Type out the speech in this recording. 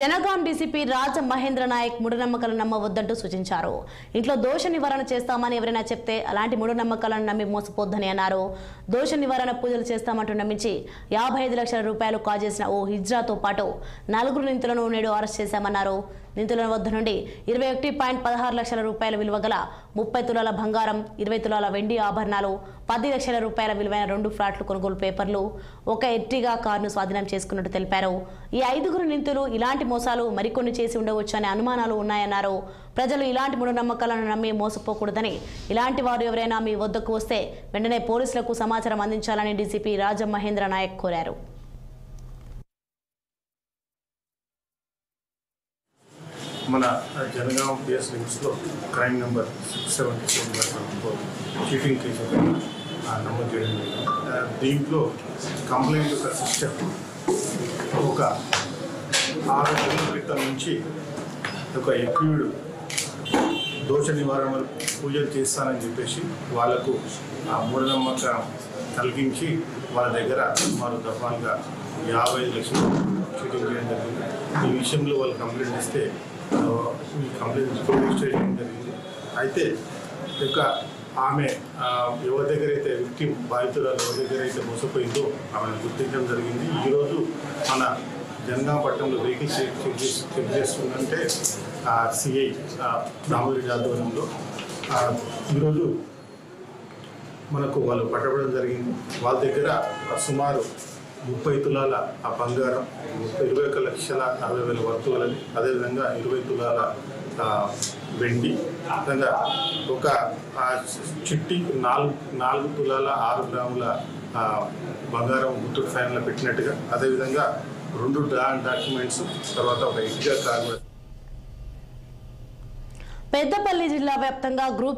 Jangaon DCP రాజ మహేంద్ర నాయక్ మూఢనమ్మకాలను నమ్మవద్దంటూ సూచించారు. ఇంట్లో దోష నివారణ చేస్తామని ఎవరైనా చెప్తే అలాంటి మూఢనమ్మకాలను నమ్మి మోసపోద్దని అన్నారు. దోష నివారణ పూజలు చేస్తామంటూ నమ్మించి 55 లక్షల రూపాయలు కాజేసిన ఓ హిజ్రాతో పాటు 4 నిందితులను నేడు అరెస్ట్ చేశామన్నారు. నిందితుల వద్ద నుండి 21.16 లక్షల రూపాయల విలువ గల 30 తులాల బంగారం, 20 తులాల వెండి ఆభరణాలు, 10 లక్షల రూపాయల విలువైన 2 ఫ్లాట్లు కొనుగోలు పేపర్లు, ఒక ఎర్టిగా కారును స్వాధీనం చేసుకున్నట్టు తెలిపారు. ఈ 5 నిందితులు ఇలాంటి మోసాలు మరికొన్ని చేసి ఉండవచ్చు అనే అనుమానాలు ఉన్నాయన్నారు. ప్రజలు ఇలాంటి మూఢనమ్మకాలను నమ్మి మోసపోకూడదని, ఇలాంటి వారు ఎవరైనా మీ వద్దకు వస్తే వెంటనే పోలీసులకు సమాచారం అందించాలని డీసీపీ రాజ మహేంద్ర నాయక్ కోరారు. మన జనగాం పిఎస్ లిమిట్స్లో క్రైమ్ నెంబర్ 677 చీటింగ్ కేసు నమోదు చేయడం జరిగింది. దీంట్లో కంప్లైంట్ యొక్క సిస్టర్ ఒక 6 నెలల క్రితం నుంచి ఒక ఎక్యూడ్ దోష నివారణ పూజలు చేస్తానని చెప్పేసి వాళ్లకు మూఢనమ్మకం కలిగించి వాళ్ళ దగ్గర మరో దఫాలుగా 55 లక్షలు చీటింగ్ చేయడం జరిగింది. ఈ విషయంలో వాళ్ళు కంప్లైంట్ ఇస్తే ఈ కంప్లైంట్ రిజిస్టర్ చేయడం జరిగింది. అయితే ఇక ఆమె ఎవరి దగ్గర అయితే విక్టిమ్ బాధితురాలు ఎవరి దగ్గర అయితే మోసపోయిందో ఆమెను గుర్తించడం జరిగింది. ఈరోజు మన జనగాం పట్టణంలో వెహికల్స్ చెక్ చేస్తుందంటే సిఐ దామోదరి ఆధ్వర్యంలో ఈరోజు మనకు వాళ్ళు పట్టబడడం జరిగింది. వాళ్ళ దగ్గర సుమారు 30 తులాల బంగారం, 21,60,60,000 వస్తువులని, అదేవిధంగా 20 తులాల వెండి, విధంగా ఒక చిట్టి 4 తులాల 6 గ్రాముల బంగారం ముత్తూట్ ఫైన్లో పెట్టినట్టుగా, అదేవిధంగా 2 డాక్యుమెంట్స్, తర్వాత ఒక ఎగ్జాక్ట్ కార్డు. పెద్దపల్లి జిల్లా వ్యాప్తంగా గ్రూప్